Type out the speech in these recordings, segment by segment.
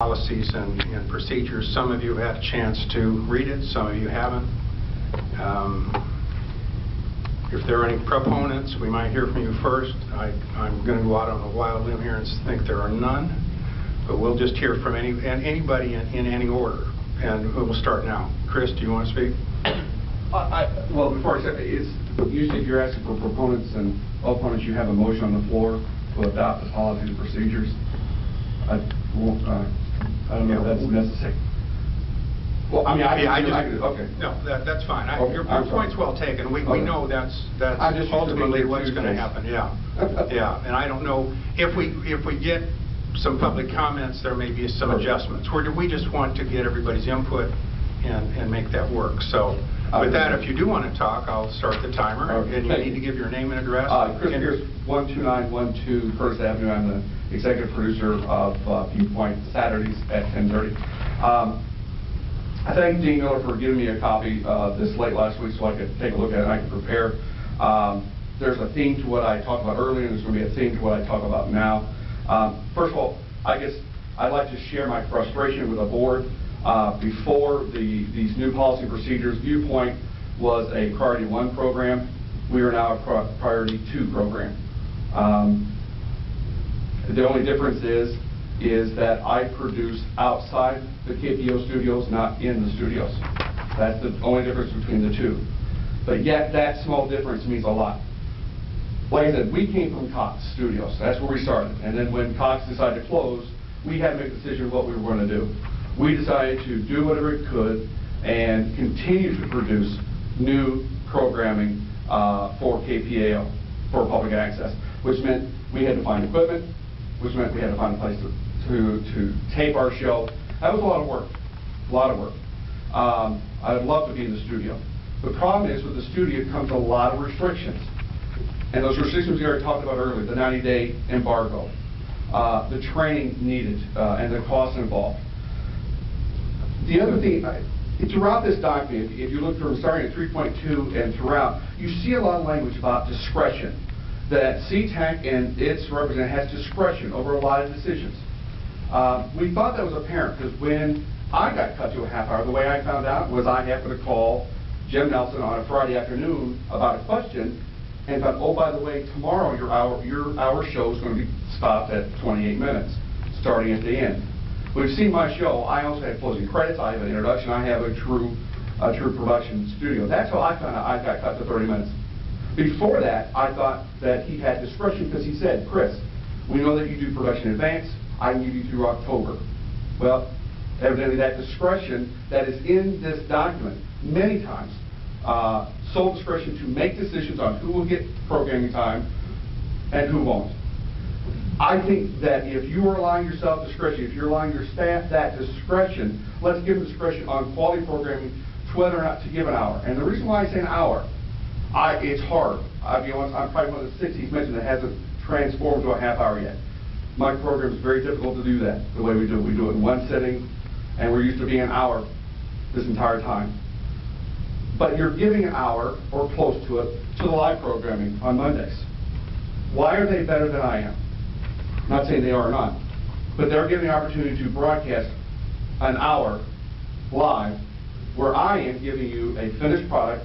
Policies and procedures. Some of you had a chance to read it, some of you haven't. If there are any proponents, we might hear from you first. I'm going to go out on a wild limb here and think there are none, but we'll just hear from anybody in any order, and we'll start now. Chris, do you want to speak? Well, before I say, usually if you're asking for proponents and opponents, you have a motion on the floor to adopt the policies and procedures. I don't know if that's necessary. Well, I mean, okay. No, that's fine. Okay, your point's well taken. We know that's ultimately what's going to happen. Yeah, yeah. And I don't know if we get some public comments, there may be some adjustments. We just want to get everybody's input and make that work. So, with that, if you do want to talk, I'll start the timer. And you need to give your name and address. Chris Pierce, 12912 First Avenue. I'm the executive producer of Viewpoint Saturdays at 10:30. I thank Dean Miller for giving me a copy this late last week so I could take a look at it and I could prepare. There's a theme to what I talked about earlier, and there's going to be a theme to what I talk about now. First of all, I guess I'd like to share my frustration with the board. Before these new policy procedures, Viewpoint was a Priority 1 program. We are now a Priority 2 program. The only difference is that I produce outside the KPAO studios, not in the studios. That's the only difference between the two. But yet, that small difference means a lot. Like I said, we came from Cox Studios. That's where we started. And then when Cox decided to close, we had to make a decision of what we were going to do. We decided to do whatever it could and continue to produce new programming for KPAO, for public access, which meant we had to find equipment, which meant we had to find a place to tape our show. That was a lot of work, I'd love to be in the studio. The problem is with the studio comes a lot of restrictions. And those restrictions we already talked about earlier, the 90-day embargo, the training needed, and the costs involved. The other thing, throughout this document, if you look from starting at 3.2 and throughout, you see a lot of language about discretion. That CTAC and its representative has discretion over a lot of decisions. We thought that was apparent because when I got cut to a half hour, the way I found out was I happened to call Jim Nelson on a Friday afternoon about a question and thought, oh, by the way, tomorrow your hour show is going to be stopped at 28 minutes, starting at the end. We've seen my show. I also have closing credits. I have an introduction. I have a true production studio. That's how I found out I got cut to 30 minutes. Before that, I thought that he had discretion because he said, Chris, we know that you do production in advance. I can give you through October. Well, evidently that discretion that is in this document many times, sole discretion to make decisions on who will get programming time and who won't. I think that if you are allowing yourself discretion, if you're allowing your staff that discretion, let's give them discretion on quality programming to whether or not to give an hour. And the reason why I say an hour, it's hard. I'll be honest, I'm probably one of the 6 he's mentioned that hasn't transformed to a half hour yet. My program is very difficult to do that the way we do it. We do it in one sitting, and we're used to being an hour this entire time. But you're giving an hour, or close to it, to the live programming on Mondays. Why are they better than I am? I'm not saying they are or not, but they're given the opportunity to broadcast an hour live where I am giving you a finished product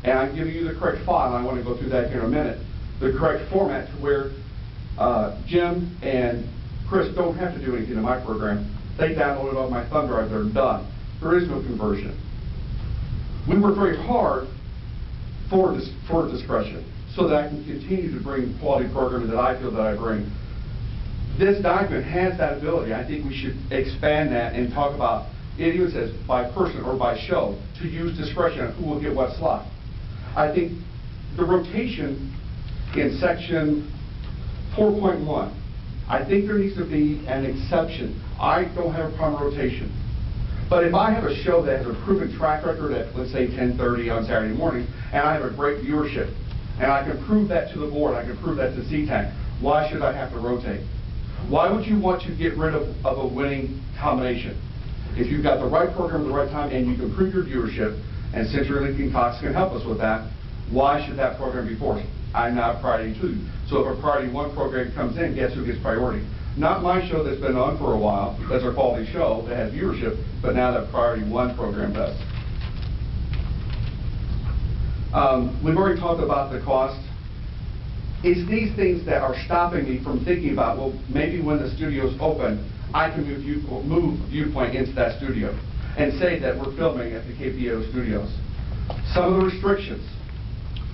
and I'm giving you the correct file, and I want to go through that here in a minute, the correct format to where Jim and Chris don't have to do anything in my program. They download it on my thumb drive, they're done. There is no conversion. We work very hard for discretion so that I can continue to bring quality programming that I feel that I bring. This document has that ability. I think we should expand that and talk about, it even says by person or by show, to use discretion on who will get what slot. I think the rotation in section 4.1, I think there needs to be an exception. I don't have a problem with rotation. But if I have a show that has a proven track record at, let's say, 10:30 on Saturday morning, and I have a great viewership, and I can prove that to the board, I can prove that to CTAC, why should I have to rotate? Why would you want to get rid of a winning combination? If you've got the right program at the right time and you can prove your viewership, and CenturyLink and Cox can help us with that, why should that program be forced? I'm not Priority 2. So if a Priority 1 program comes in, guess who gets priority? Not my show that's been on for a while, that's our quality show that has viewership, but now that Priority 1 program does. We've already talked about the cost. It's these things that are stopping me from thinking about, well, maybe when the studio's open, I can move Viewpoint into that studio and say that we're filming at the KPAO studios. Some of the restrictions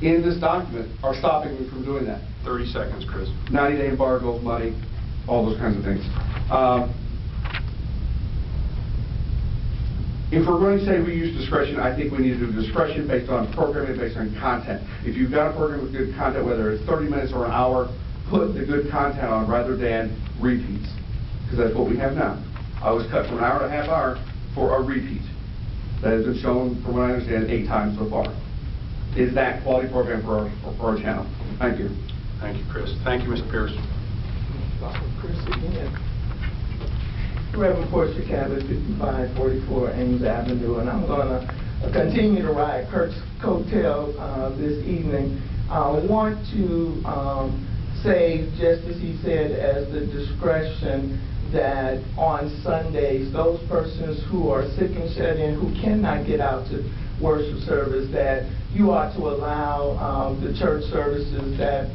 in this document are stopping me from doing that. 30 seconds, Chris. 90-day embargo, money, all those kinds of things. If we're going to say we use discretion, I think we need to do discretion based on programming, based on content. If you've got a program with good content, whether it's 30 minutes or an hour, put the good content on rather than repeats, because that's what we have now. I was cut from an hour and a half hour for a repeat. That has been shown, from what I understand, 8 times so far. Is that quality program for our channel? Thank you. Thank you, Chris. Thank you, Mr. Pierce. Chris again. Reverend Portia Cabot, 5544 Ames Avenue, and I'm going to continue to ride Kirk's coattails this evening. I want to say, just as he said, as the discretion that on Sundays, those persons who are sick and shut in, who cannot get out to worship service, that you ought to allow the church services that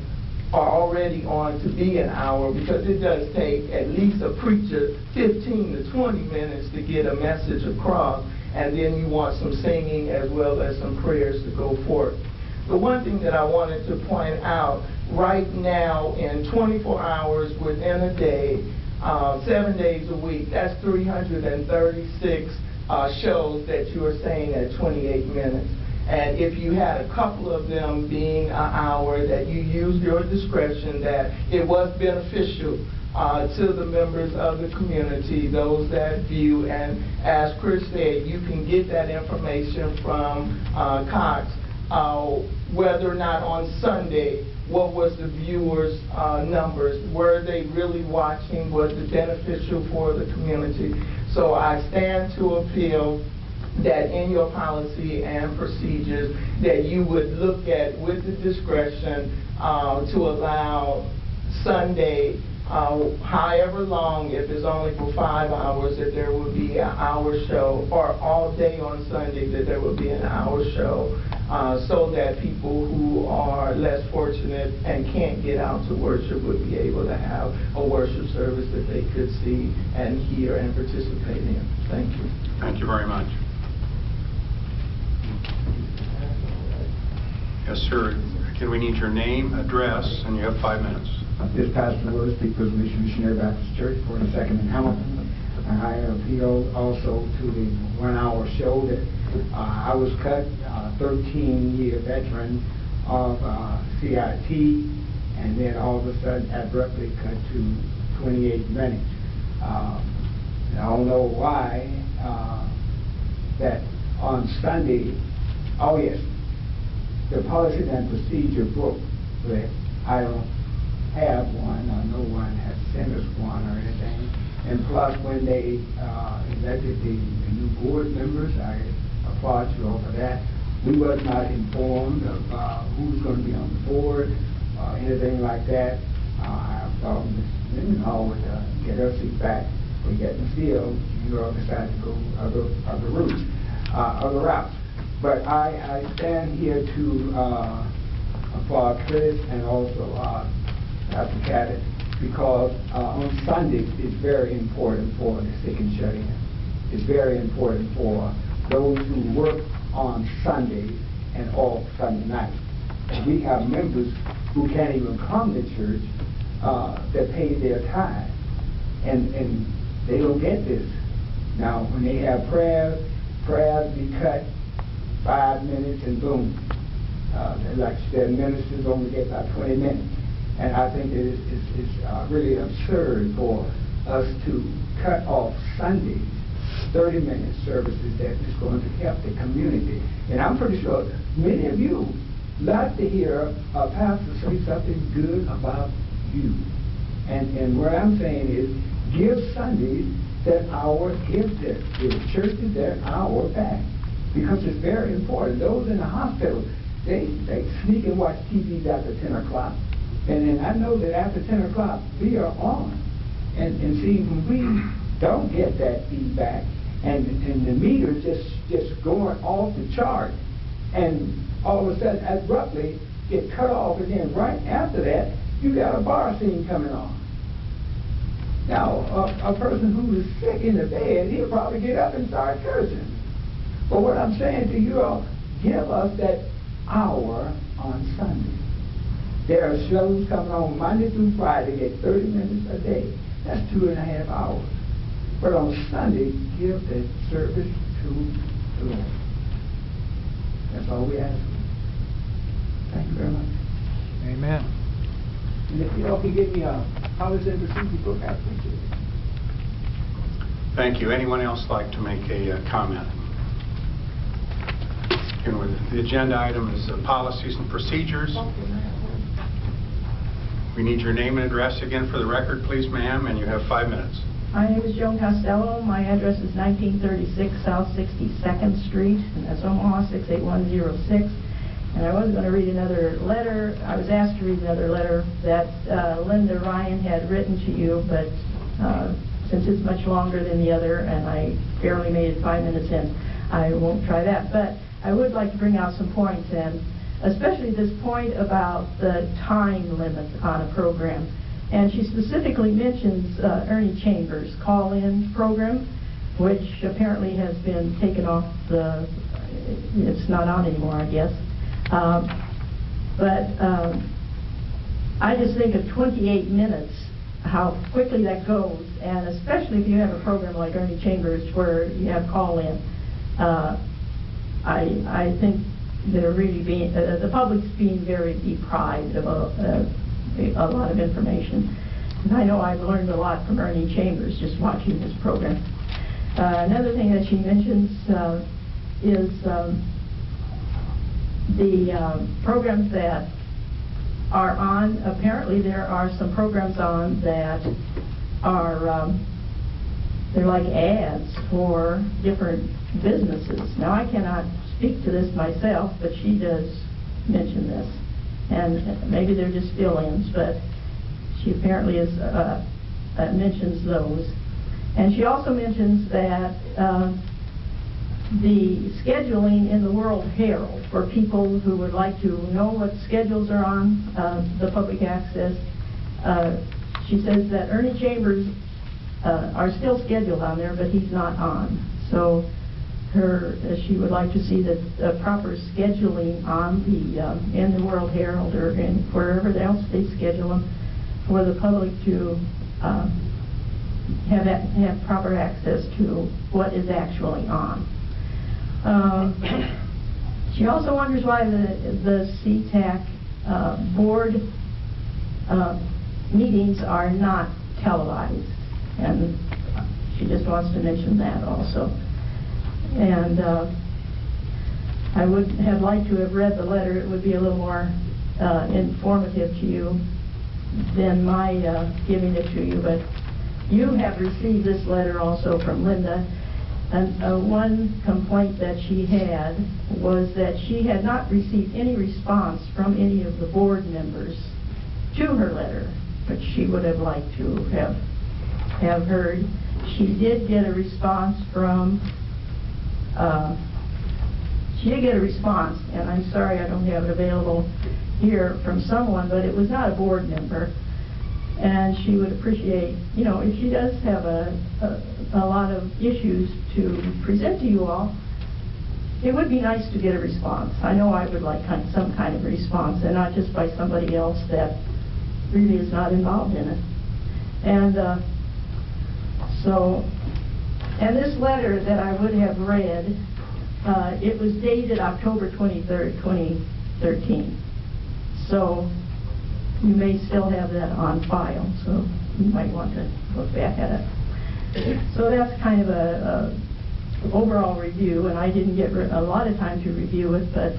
are already on to be an hour, because it does take at least a preacher 15 to 20 minutes to get a message across, and then you want some singing as well as some prayers to go forth. The one thing that I wanted to point out, right now in 24 hours within a day, 7 days a week, that's 336 shows that you are saying at 28 minutes. And if you had a couple of them being an hour, that you used your discretion, that it was beneficial to the members of the community, those that view, and as Chris said, you can get that information from Cox, whether or not on Sunday, what was the viewers' numbers, were they really watching, was it beneficial for the community? So I stand to appeal that in your policy and procedures that you would look at with the discretion to allow Sunday, however long, if it's only for 5 hours, that there would be an hour show, or all day on Sunday that there would be an hour show, so that people who are less fortunate and can't get out to worship would be able to have a worship service that they could see and hear and participate in. Thank you. Thank you very much. Yes, sir. Can we need your name, address, and you have 5 minutes. This Pastor Willis, People's Missionary Baptist Church, 42nd and Hamilton. I appeal also to the 1 hour show that I was cut, 13-year veteran of CIT, and then all of a sudden abruptly cut to 28 minutes. I don't know why that on Sunday, oh yes, the policy and procedure book, but I don't have one, or no one has sent us one or anything. And plus, when they elected the new board members, I applaud you all for that. We was not informed of who's going to be on the board, anything like that. I thought Ms. Mendenhall would get her seat back for getting sealed. You all decided to go other routes, other routes. But I stand here to applaud Chris and also Dr. Cabot, because on Sundays it's very important for the sick and shut in. It's very important for those who work on Sundays and off Sunday night. We have members who can't even come to church that pay their tithe, and they don't get this. Now, when they have prayers be cut 5 minutes and boom. Like you said, ministers only get about 20 minutes. And I think it's really absurd for us to cut off Sundays, 30-minute services that is going to help the community. And I'm pretty sure many of you like to hear a pastor say something good about you. And what I'm saying is, give Sundays that hour, give churches that hour back, because it's very important. Those in the hospital, they sneak and watch TVs after 10 o'clock. And then I know that after 10 o'clock, we are on. And see, when we don't get that feedback, and the meter just going off the chart, and all of a sudden, abruptly, get cut off, and then right after that, you got a bar scene coming on. Now, a person who is sick in the bed, he'll probably get up and start cursing. But what I'm saying to you all, give us that hour on Sunday. There are shows coming on Monday through Friday at 30 minutes a day. That's 2.5 hours. But on Sunday, give the service to the Lord. That's all we ask for. Thank you very much. Amen. And if you all can give me a policy and procedure book, I appreciate it. Thank you. Anyone else like to make a comment? The agenda item is policies and procedures. We need your name and address again for the record, please, ma'am, and you have 5 minutes. My name is Joan Costello. My address is 1936 South 62nd Street, and that's Omaha 68106. And I was going to read another letter. I was asked to read another letter that Linda Ryan had written to you, but since it's much longer than the other, and I barely made it 5 minutes in, I won't try that. But I would like to bring out some points, and especially this point about the time limit on a program. And she specifically mentions Ernie Chambers' call-in program, which apparently has been taken off it's not on anymore, I guess. But I just think of 28 minutes, how quickly that goes, and especially if you have a program like Ernie Chambers where you have call-in. I think they're really being, the public's being very deprived of a lot of information. And I know I've learned a lot from Ernie Chambers just watching this program. Another thing that she mentions is the programs that are on. Apparently there are some programs on that are they're like ads for different businesses. Now I cannot speak to this myself, but she does mention this, and maybe they're just fill-ins, but she apparently is mentions those. And she also mentions that the scheduling in the World Herald for people who would like to know what schedules are on the public access. She says that Ernie Chambers are still scheduled on there, but he's not on. So she would like to see the proper scheduling on the in the World Herald or in wherever else they schedule them for the public to have proper access to what is actually on. She also wonders why the CTAC board meetings are not televised, and she just wants to mention that also. And I would have liked to have read the letter. It would be a little more informative to you than my giving it to you, but you have received this letter also from Linda. And one complaint that she had was that she had not received any response from any of the board members to her letter, which she would have liked to have heard. She did get a response from and I'm sorry I don't have it available here, from someone, but it was not a board member. And she would appreciate, you know, if she does have a lot of issues to present to you all, it would be nice to get a response. I know I would like some kind of response, and not just by somebody else that really is not involved in it. And and this letter that I would have read, it was dated October 23rd, 2013. So you may still have that on file, so you might want to look back at it. So that's kind of a overall review, and I didn't get a lot of time to review it, but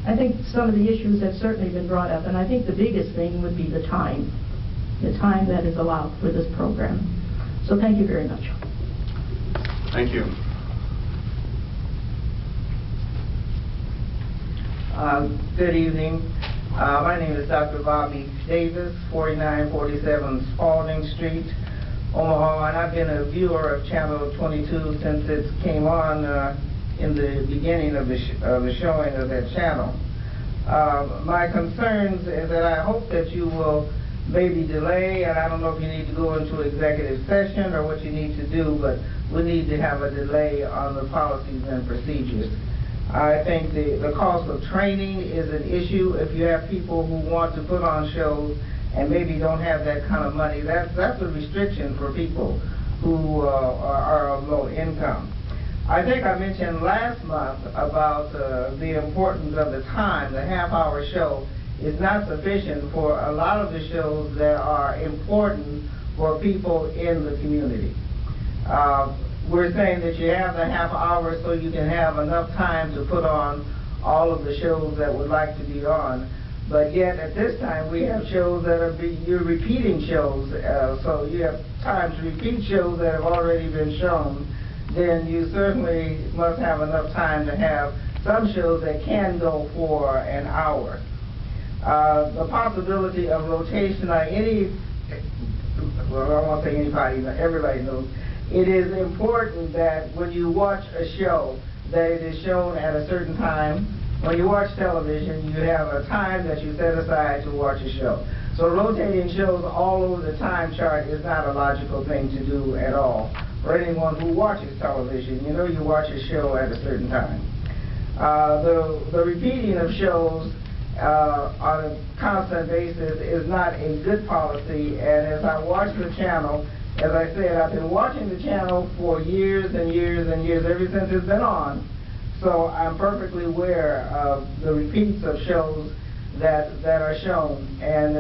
I think some of the issues have certainly been brought up, and I think the biggest thing would be the time that is allowed for this program. So thank you very much. Thank you. Good evening. My name is Dr. Bobby Davis, 4947 Spalding Street. Omaha, and I've been a viewer of Channel 22 since it came on in the beginning of the showing of that channel. My concerns is that I hope that you will maybe delay, and I don't know if you need to go into executive session or what you need to do, but we need to have a delay on the policies and procedures. I think the cost of training is an issue. If you have people who want to put on shows and maybe don't have that kind of money, that's a restriction for people who are of low income. I think I mentioned last month about the importance of the time. The half-hour show is not sufficient for a lot of the shows that are important for people in the community. We're saying that you have the half hour so you can have enough time to put on all of the shows that would like to be on. But yet at this time we have shows that you're repeating shows, so you have time to repeat shows that have already been shown. Then you certainly must have enough time to have some shows that can go for an hour. The possibility of rotation on well, I won't say anybody, everybody knows, it is important that when you watch a show, that it is shown at a certain time. When you watch television, you have a time that you set aside to watch a show. So rotating shows all over the time chart is not a logical thing to do at all. For anyone who watches television, you know you watch a show at a certain time. The repeating of shows on a constant basis is not a good policy, and as I watch the channel, as I said, I've been watching the channel for years and years and years, ever since it's been on, so I'm perfectly aware of the repeats of shows that are shown, and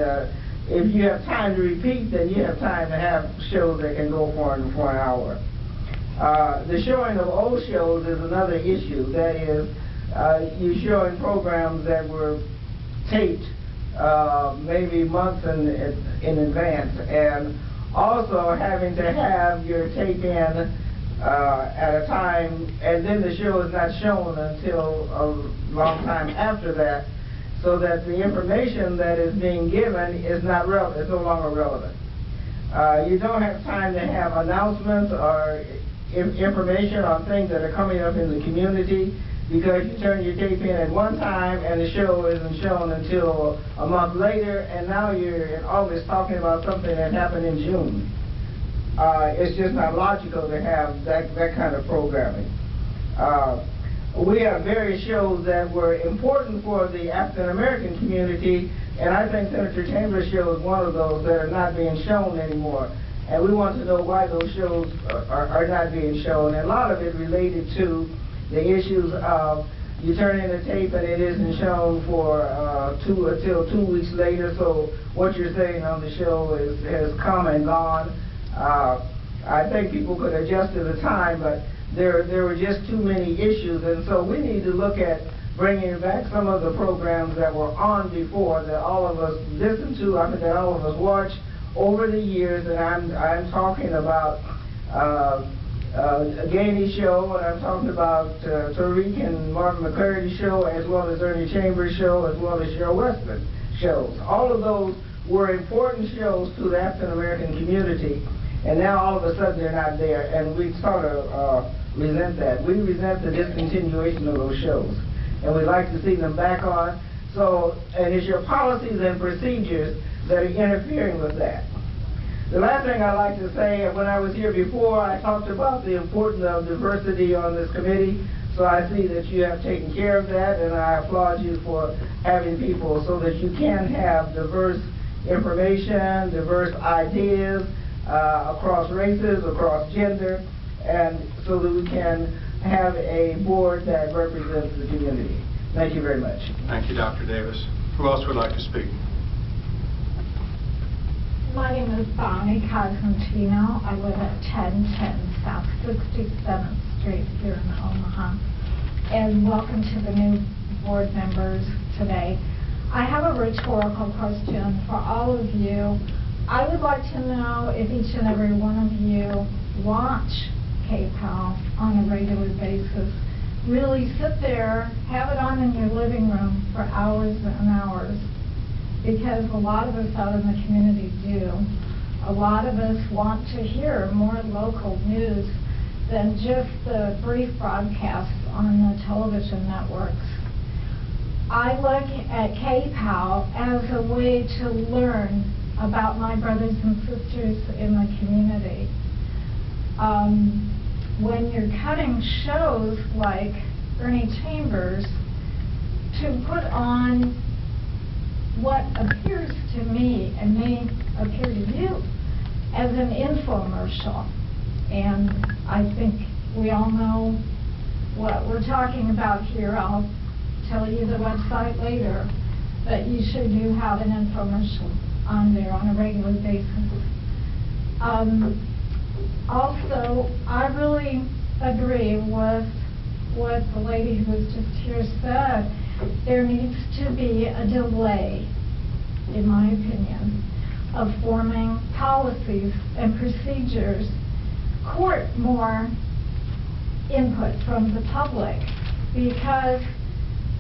if you have time to repeat, then you have time to have shows that can go for an hour. The showing of old shows is another issue. That is, you showing programs that were taped maybe months in advance, and also having to have your tape in at a time, and then the show is not shown until a long time after that, so that the information that is being given is not relevant, it's no longer relevant. You don't have time to have announcements or information on things that are coming up in the community, because you turn your tape in at one time and the show isn't shown until a month later, and now you're in August talking about something that happened in June. It's just not logical to have that kind of programming. We have various shows that were important for the African American community, and I think Senator Chambers' show is one of those that are not being shown anymore. And we want to know why those shows are not being shown. And a lot of it related to the issues of you turn in a tape and it isn't shown for until 2 weeks later, so what you're saying on the show has come and gone. I think people could adjust to the time, but there were just too many issues, and so we need to look at bringing back some of the programs that were on before that all of us listened to, I mean, that all of us watched over the years, and I'm talking about Gainey's show, and I'm talking about Tariq and Marvin McCurdy's show, as well as Ernie Chambers' show, as well as Cheryl Westman shows. All of those were important shows to the African American community, and now all of a sudden they're not there, and we sort of resent that. We resent the discontinuation of those shows, and we'd like to see them back on. So, and it's your policies and procedures that are interfering with that. The last thing I'd like to say, when I was here before, I talked about the importance of diversity on this committee, so I see that you have taken care of that, and I applaud you for having people so that you can have diverse information, diverse ideas across races, across gender, and so that we can have a board that represents the community. Thank you very much. Thank you, Dr. Davis. Who else would like to speak? My name is Bonnie Cosentino. I live at 1010 South 67th Street here in Omaha. And welcome to the new board members today. I have a rhetorical question for all of you. I would like to know if each and every one of you watch KPAO on a regular basis. Really sit there, have it on in your living room for hours and hours, because a lot of us out in the community do. A lot of us want to hear more local news than just the brief broadcasts on the television networks. I look at KPAO as a way to learn about my brothers and sisters in the community. When you're cutting shows like Ernie Chambers, to put on what appears to me and may appear to you as an infomercial. And I think we all know what we're talking about here. I'll tell you the website later, but you sure do have an infomercial on there on a regular basis. Also, I really agree with what the lady who was just here said. There needs to be a delay, in my opinion, of forming policies and procedures, court more input from the public, because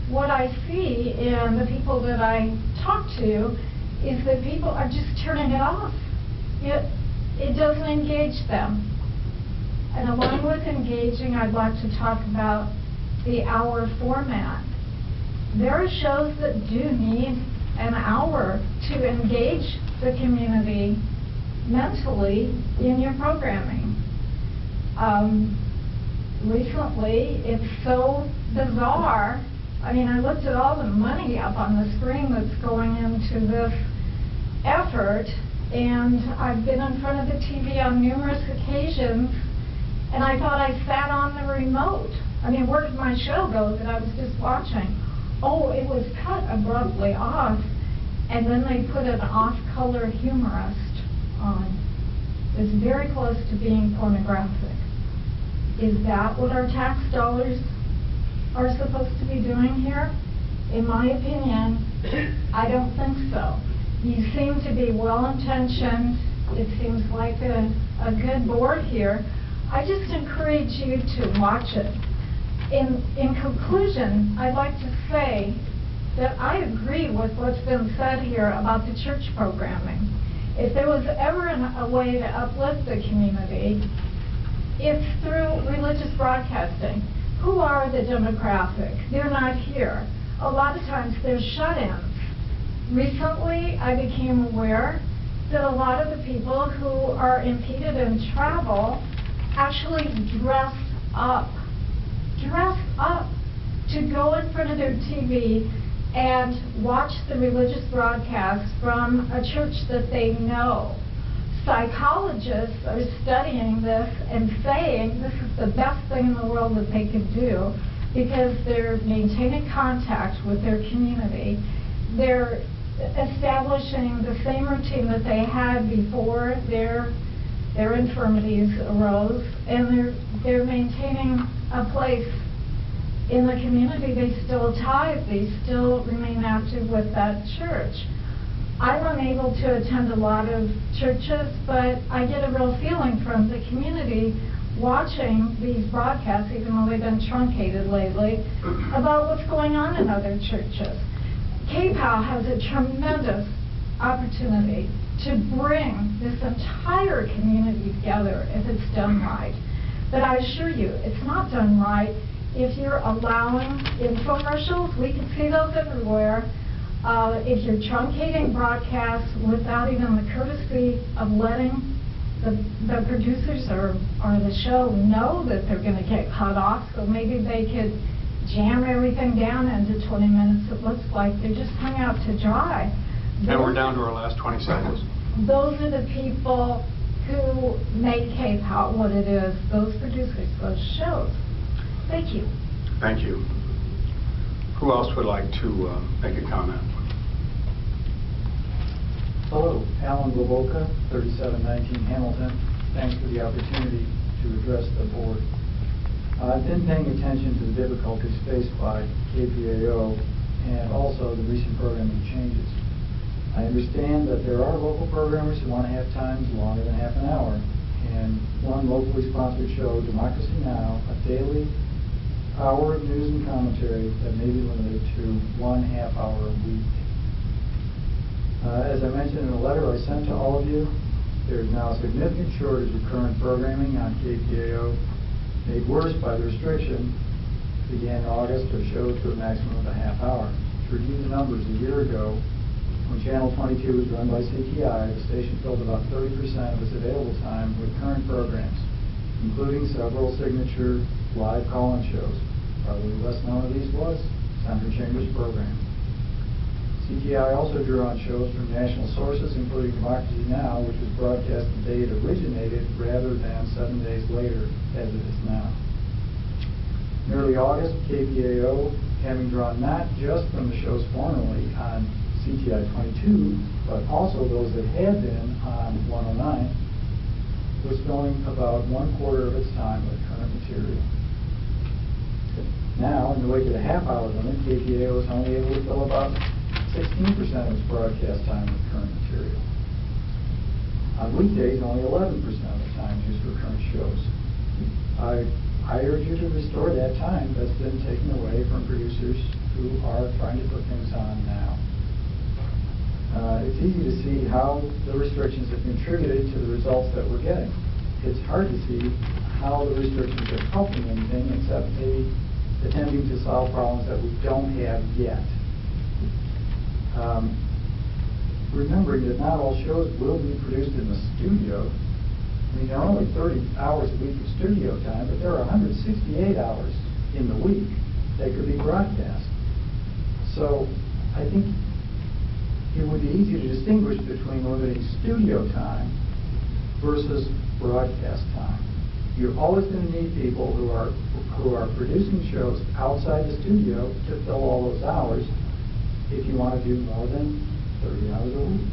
what I see in the people that I talk to is that people are just turning it off. It doesn't engage them. And along with engaging, I'd like to talk about the hour format. There are shows that do need an hour to engage the community mentally in your programming. Recently, it's so bizarre. I mean, I looked at all the money up on the screen that's going into this effort, and I've been in front of the TV on numerous occasions, and I thought I sat on the remote. I mean, where did my show go that I was just watching? Oh, it was cut abruptly off, and then they put an off-color humorist on. It's very close to being pornographic. Is that what our tax dollars are supposed to be doing here? In my opinion, I don't think so. You seem to be well-intentioned. It seems like a good board here. I just encourage you to watch it. In conclusion, I'd like to say that I agree with what's been said here about the church programming. If there was ever a way to uplift the community, it's through religious broadcasting. Who are the demographic? They're not here. A lot of times they're shut-ins. Recently, I became aware that a lot of the people who are impeded in travel actually dress up to go in front of their TV and watch the religious broadcast from a church that they know. Psychologists are studying this and saying this is the best thing in the world that they could do, because they're maintaining contact with their community. They're establishing the same routine that they had before their infirmities arose, and they're maintaining a place in the community. They still tithe, they still remain active with that church. I'm unable to attend a lot of churches, but I get a real feeling from the community watching these broadcasts, even though they've been truncated lately, about what's going on in other churches. KPAO has a tremendous opportunity to bring this entire community together if it's done right. But I assure you, it's not done right if you're allowing infomercials. We can see those everywhere. If you're truncating broadcasts without even the courtesy of letting the producers or the show know that they're going to get cut off, so maybe they could jam everything down into 20 minutes. It looks like they just hung out to dry. And we're down to our last 20 seconds. Those are the people who make KPAO what it is, those producers, those shows. Thank you. Thank you. Who else would like to make a comment? Hello, Alan Glavoka, 3719 Hamilton. Thanks for the opportunity to address the board. I've been paying attention to the difficulties faced by KPAO and also the recent programming changes. I understand that there are local programmers who want to have times longer than half an hour, and one locally sponsored show, Democracy Now!, a daily hour of news and commentary that may be limited to 1/2 hour a week. As I mentioned in a letter I sent to all of you, There is now a significant shortage of current programming on KPAO, made worse by the restriction began in August of shows to a maximum of a half hour. To review the numbers, a year ago, when Channel 22 was run by CTI, the station filled about 30% of its available time with current programs, including several signature live call-in shows. Probably less known of these was Senator Chambers' program. CTI also drew on shows from national sources, including Democracy Now!, which was broadcast the day it originated rather than 7 days later, as it is now. In early August, KPAO, having drawn not just from the shows formerly on CTI 22, but also those that had been on 109, was filling about 1/4 of its time with current material. Now, in the wake of the half-hour limit, KPAO is only able to fill about 16% of its broadcast time with current material. On weekdays, only 11% of the time is used for current shows. I urge you to restore that time that's been taken away from producers who are trying to put things on now. It's easy to see how the restrictions have contributed to the results that we're getting. It's hard to see how the restrictions are helping anything except maybe attempting to solve problems that we don't have yet. Remembering that not all shows will be produced in the studio. I mean, there are only 30 hours a week of studio time, but there are 168 hours in the week that could be broadcast. So I think it would be easy to distinguish between limiting studio time versus broadcast time. You're always going to need people who are producing shows outside the studio to fill all those hours if you want to do more than 30 hours a week.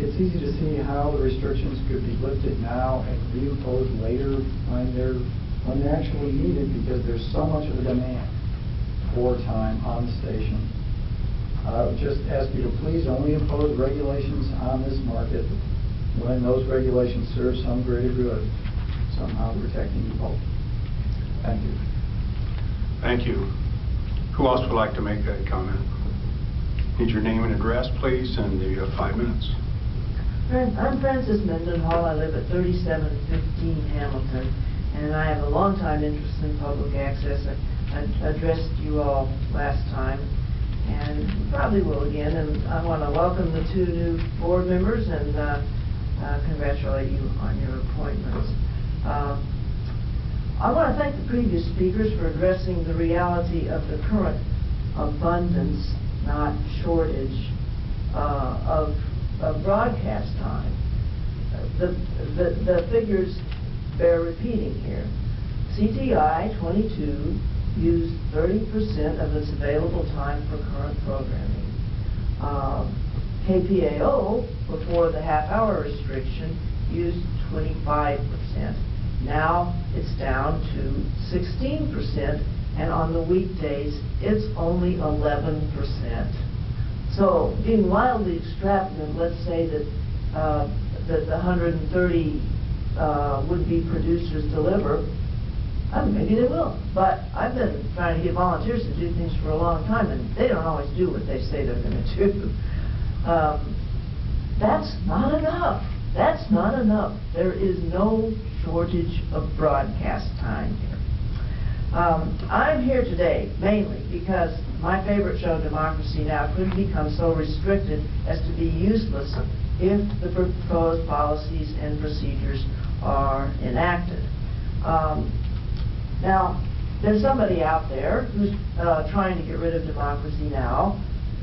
It's easy to see how the restrictions could be lifted now and reimposed later when they're actually needed, because there's so much of a demand for time on the station. I would just ask you to please only impose regulations on this market when those regulations serve some greater good, somehow protecting you both. Thank you. Thank you. Who else would like to make a comment? Need your name and address, please, and you have 5 minutes. I'm Frances Mendenhall. I live at 3715 Hamilton, and I have a long-time interest in public access. I addressed you all last time, and probably will again. And I want to welcome the 2 new board members and congratulate you on your appointments. I want to thank the previous speakers for addressing the reality of the current abundance, not shortage, of broadcast time. The figures bear repeating here. CTI 22 used 30% of its available time for current programming. KPAO, before the half-hour restriction, used 25%. Now it's down to 16%, and on the weekdays, it's only 11%. So, being wildly extravagant, let's say that the 130 would-be producers deliver. Maybe they will, but I've been trying to get volunteers to do things for a long time, and they don't always do what they say they're going to do. That's not enough. That's not enough. There is no shortage of broadcast time here. I'm here today mainly because my favorite show, Democracy Now!, could become so restricted as to be useless if the proposed policies and procedures are enacted. Now, there's somebody out there who's trying to get rid of Democracy Now!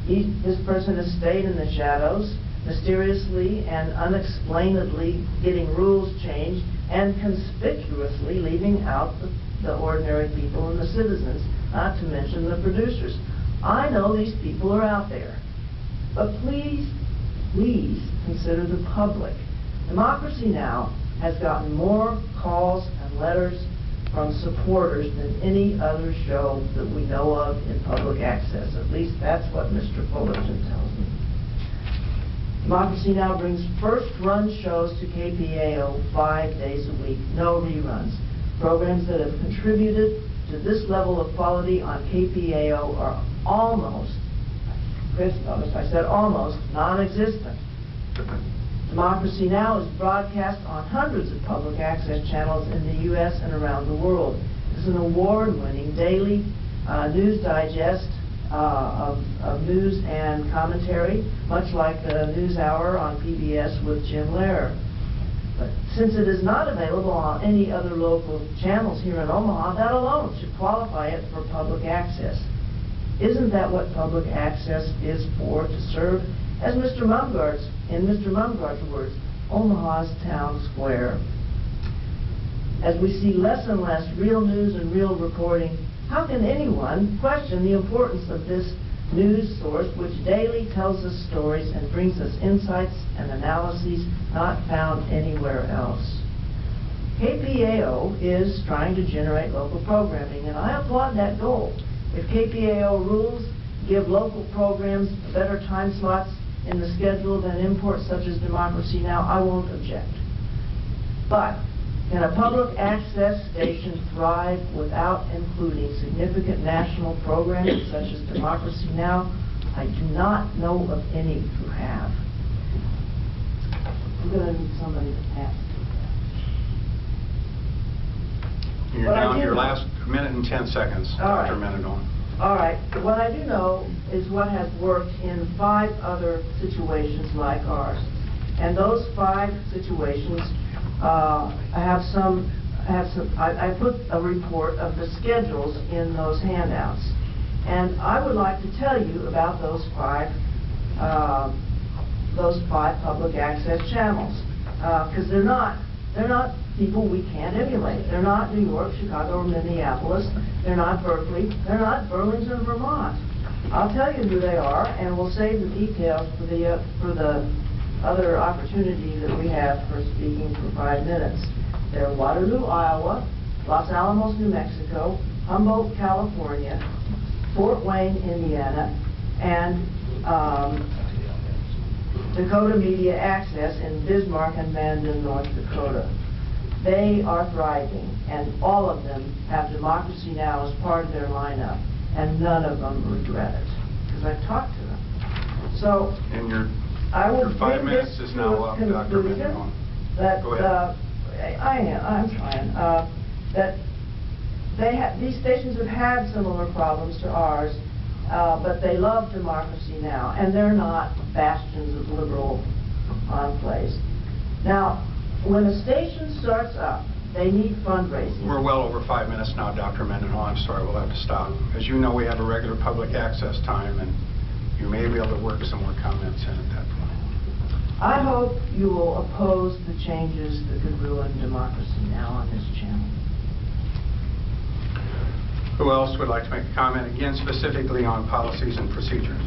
This person has stayed in the shadows, mysteriously and unexplainedly getting rules changed and conspicuously leaving out the ordinary people and the citizens, not to mention the producers. I know these people are out there, but please, please consider the public. Democracy Now! Has gotten more calls and letters from supporters than any other show that we know of in public access. At least that's what Mr. Fullerton tells me. Democracy Now! Brings first-run shows to KPAO 5 days a week, no reruns. Programs that have contributed to this level of quality on KPAO are almost Chris noticed, I said almost non-existent. Democracy Now! Is broadcast on hundreds of public access channels in the U.S. and around the world. It's an award-winning daily news digest of news and commentary, much like the NewsHour on PBS with Jim Lehrer. But since it is not available on any other local channels here in Omaha, that alone should qualify it for public access. Isn't that what public access is for, to serve, as in Mr. Mumgard's words, Omaha's town square? As we see less and less real news and real reporting, how can anyone question the importance of this news source which daily tells us stories and brings us insights and analyses not found anywhere else? KPAO is trying to generate local programming, and I applaud that goal. If KPAO rules give local programs better time slots in the schedule than imports such as Democracy Now!, I won't object. But can a public access station thrive without including significant national programming such as Democracy Now!? I do not know of any who have. I'm going to need somebody to pass. You're down to your last minute and 10 seconds, Dr. Menadon. All right. What I do know is what has worked in 5 other situations like ours. And those 5 situations, I put a report of the schedules in those handouts. And I would like to tell you about those 5 public access channels. Because they're not people we can't emulate. They're not New York, Chicago, or Minneapolis. They're not Berkeley. They're not Burlington, Vermont. I'll tell you who they are, and we'll save the details for the other opportunity that we have for speaking for 5 minutes. They're Waterloo, Iowa, Los Alamos, New Mexico, Humboldt, California, Fort Wayne, Indiana, and Dakota Media Access in Bismarck and Mandan, North Dakota. They are thriving, and all of them have Democracy Now! As part of their lineup, and none of them regret it, because I've talked to them. So, I will your 5 minutes is now up, Dr. Menadon. Go ahead. I'm trying. That these stations have had similar problems to ours, but they love Democracy Now!, and they're not bastions of liberal enclaves. Now, when a station starts up, they need fundraising. We're well over 5 minutes now, Dr. Menadon. I'm sorry, we'll have to stop. As you know, we have a regular public access time, and you may be able to work some more comments in at that point. I hope you will oppose the changes that could ruin Democracy Now! On this channel. Who else would like to make a comment, again, specifically on policies and procedures?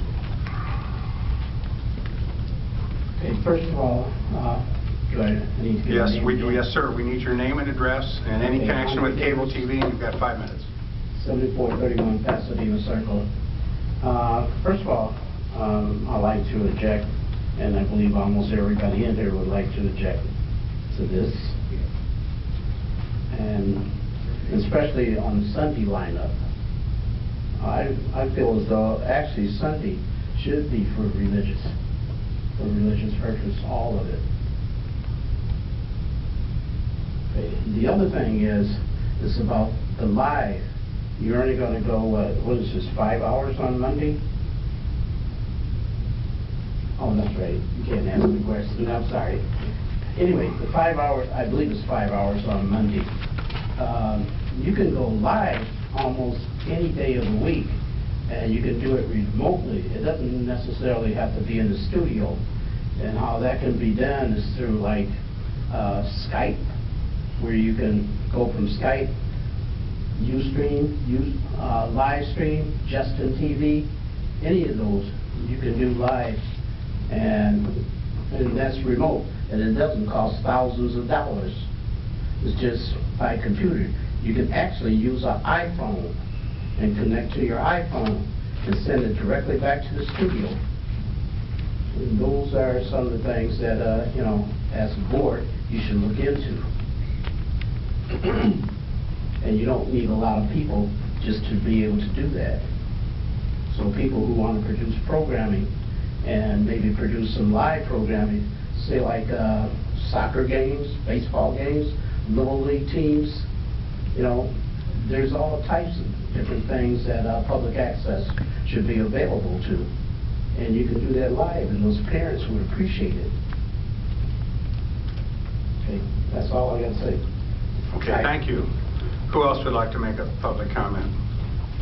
Okay, first of all, do I need to give Yes, a name? we do. Yes, sir. We need your name and address and any Okay, connection with cable TV, and you've got 5 minutes. 7431 Pasadena Circle. First of all, I'd like to object, and I believe almost everybody in here would like to object to this. And especially on the Sunday lineup. I feel as though actually Sunday should be for religious purpose, all of it. Okay. The other thing is about the live. You're only going to go, what is this, 5 hours on Monday? Oh, that's right. You can't answer the question. I'm sorry. Anyway, the 5 hours, I believe it's 5 hours on Monday. You can go live almost any day of the week, and you can do it remotely. It doesn't necessarily have to be in the studio. And how that can be done is through like Skype, where you can go from Skype, Ustream, live stream, Justin TV, any of those you can do live, and that's remote, and it doesn't cost thousands of dollars. It's just by computer. You can actually use an iPhone and connect to your iPhone and send it directly back to the studio. And those are some of the things that, as a board, you should look into. And you don't need a lot of people just to be able to do that. So people who want to produce programming and maybe produce some live programming, say like soccer games, baseball games, little league teams, you know, there's all types of different things that public access should be available to. And you can do that live, and those parents would appreciate it. Okay, that's all I got to say. Okay, thank you. Who else would like to make a public comment?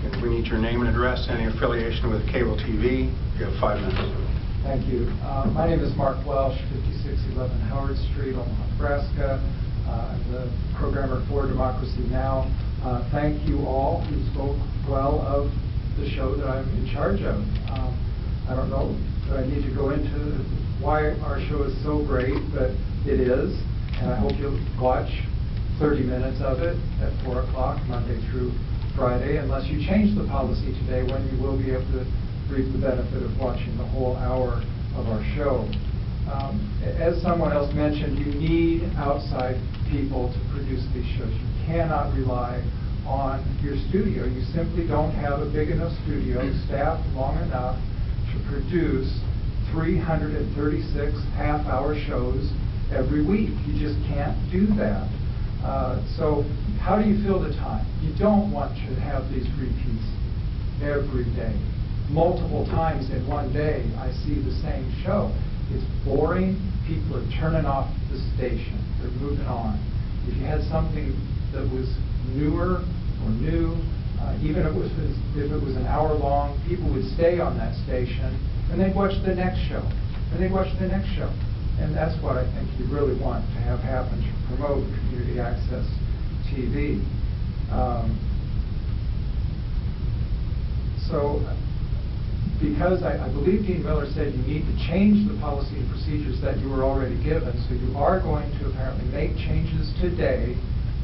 Okay, we need your name and address, any affiliation with cable TV. You have 5 minutes. Thank you. My name is Mark Welsh, 5611 Howard Street, Omaha, Nebraska. I'm the programmer for Democracy Now! Thank you all who spoke well of the show that I'm in charge of. I don't know that I need to go into why our show is so great, but it is, and I hope you'll watch 30 minutes of it at 4 o'clock, Monday through Friday, unless you change the policy today, when you will be able to reap the benefit of watching the whole hour of our show. As someone else mentioned, you need outside people to produce these shows. You cannot rely on your studio. You simply don't have a big enough studio staffed long enough to produce 336 half-hour shows every week. You just can't do that. So how do you fill the time? You don't want to have these repeats every day. Multiple times in one day, I see the same show. It's boring. People are turning off the station. They're moving on. If you had something that was newer or new, even if it was an hour long, people would stay on that station and they'd watch the next show, and they'd watch the next show. And that's what I think you really want to have happen to promote community access TV. Because I believe Dean Miller said you need to change the policy and procedures that you were already given, so you are going to apparently make changes today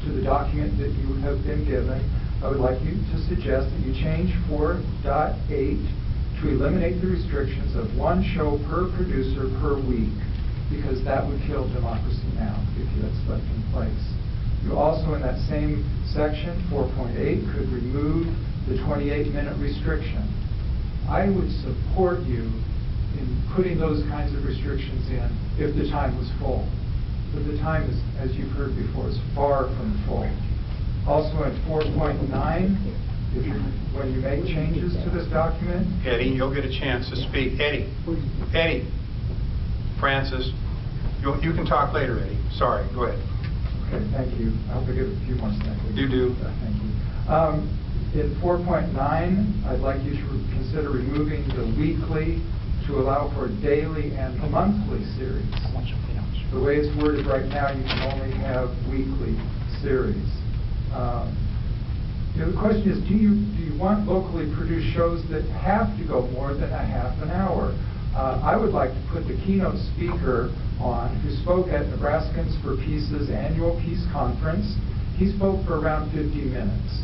to the document that you have been given. I would like you to suggest that you change 4.8 to eliminate the restrictions of 1 show per producer per week, because that would kill Democracy Now! If that's left in place. You also, in that same section, 4.8, could remove the 28-minute restriction. I would support you in putting those kinds of restrictions in if the time was full. But the time is, as you've heard before, is far from full. Also in 4.9, when you make changes to this document... Eddie, you'll get a chance to speak. Eddie, Francis, you can talk later, Eddie. Sorry, go ahead. Okay, thank you. I hope I get a few more seconds. You do. Thank you. In 4.9, I'd like you to consider removing the weekly to allow for daily and monthly series. The way it's worded right now, you can only have weekly series. The question is, do you want locally produced shows that have to go more than a half an hour? I would like to put the keynote speaker on, who spoke at Nebraskans for Peace's annual peace conference. He spoke for around 50 minutes.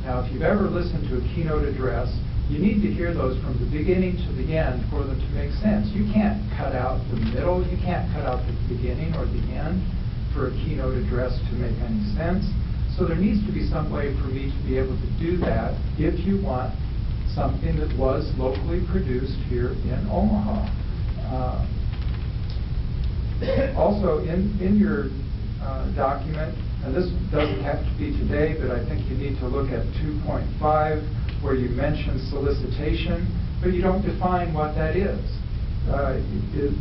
Now, if you've ever listened to a keynote address, you need to hear those from the beginning to the end for them to make sense. You can't cut out the middle, you can't cut out the beginning or the end for a keynote address to make any sense. So there needs to be some way for me to be able to do that if you want something that was locally produced here in Omaha. Also, in your document, and this doesn't have to be today, but I think you need to look at 2.5, where you mention solicitation, but you don't define what that is.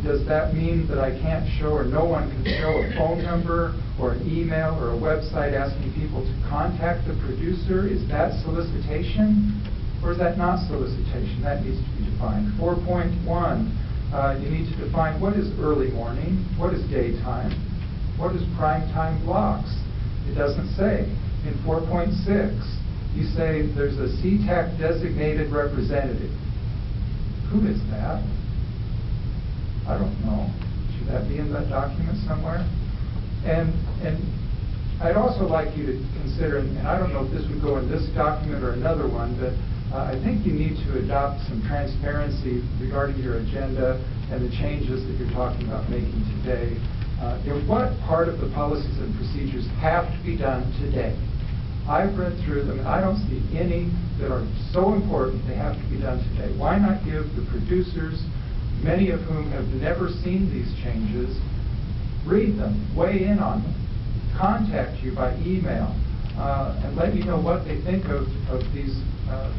Does that mean that I can't show, or no one can show, a phone number or an email or a website asking people to contact the producer? Is that solicitation, or is that not solicitation? That needs to be defined. 4.1, you need to define what is early morning, what is daytime, what is prime time blocks. It doesn't say. In 4.6, you say there's a CTAC designated representative. Who is that? I don't know. Should that be in that document somewhere? And I'd also like you to consider, and I don't know if this would go in this document or another one, but I think you need to adopt some transparency regarding your agenda and the changes that you're talking about making today. What part of the policies and procedures have to be done today? I've read through them, and I don't see any that are so important they have to be done today. Why not give the producers, many of whom have never seen these changes, read them, weigh in on them, contact you by email, and let you know what they think of these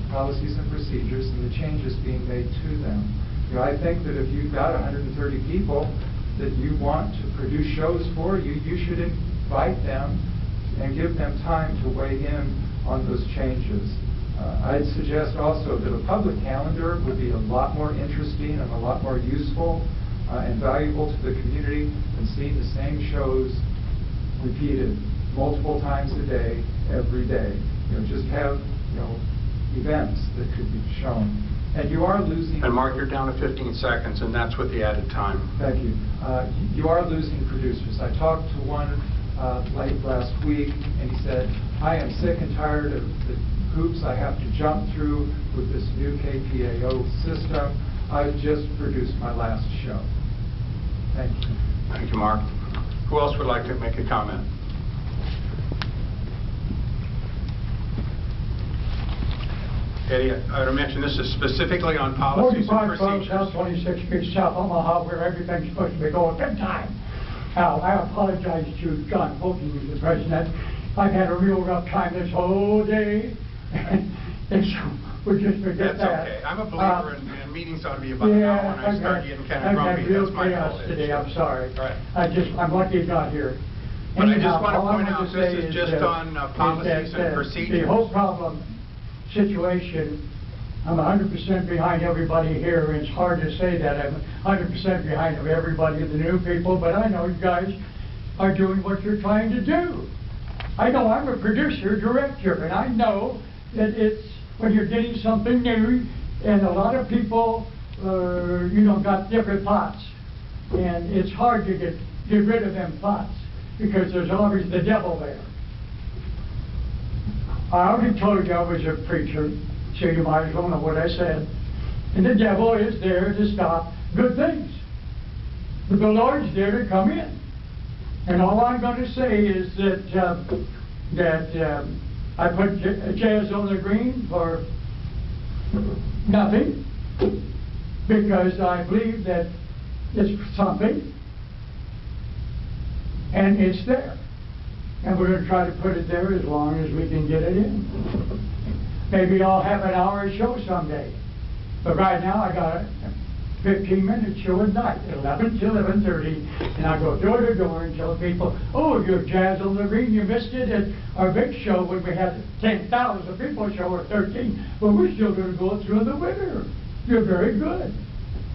policies and procedures and the changes being made to them. You know, I think that if you've got 130 people that you want to produce shows for, you should invite them and give them time to weigh in on those changes. I'd suggest also that a public calendar would be a lot more interesting and a lot more useful and valuable to the community than seeing the same shows repeated multiple times a day, every day. You know, just have, you know, events that could be shown. And you are losing... And Mark, you're down to 15 seconds, and that's with the added time. Thank you. You are losing producers. I talked to one late last week, and he said, I am sick and tired of the hoops I have to jump through with this new KPAO system. I've just produced my last show. Thank you. Thank you, Mark. Who else would like to make a comment? Eddie, I would mention this is specifically on policies and procedures. 45 South 26th Street, South Omaha, where everything's supposed to be going big time. Now, I apologize to John Fulton, who's the president. I've had a real rough time this whole day, and we just forget That's that. okay. I'm a believer in meetings ought to be about an hour, and I start getting kind of grumpy. That's my fault. Today, I'm sorry. Right. I'm lucky you got here. But I just want to point out, this is just on policies and procedures. The whole problem situation, I'm 100% behind everybody here, and it's hard to say that. I'm 100% behind everybody, the new people, but I know you guys are doing what you're trying to do. I know I'm a producer, director, and I know that it's when you're getting something new, and a lot of people, you know, got different thoughts, and it's hard to get rid of them thoughts, because there's always the devil there. I already told you I was a preacher, so you might as well know what I said. And the devil is there to stop good things. But the Lord's there to come in. And all I'm going to say is that I put jazz on the green for nothing, because I believe that it's something, and it's there. And we're going to try to put it there as long as we can get it in. Maybe I'll have an hour show someday. But right now I got a 15-minute show at night, 11 to 11:30, and I go door to door and tell people, oh, you're Jazz on the Green, you missed it at our big show when we had 10,000 people show, or 13. Well, we're still going to go through the winter. You're very good.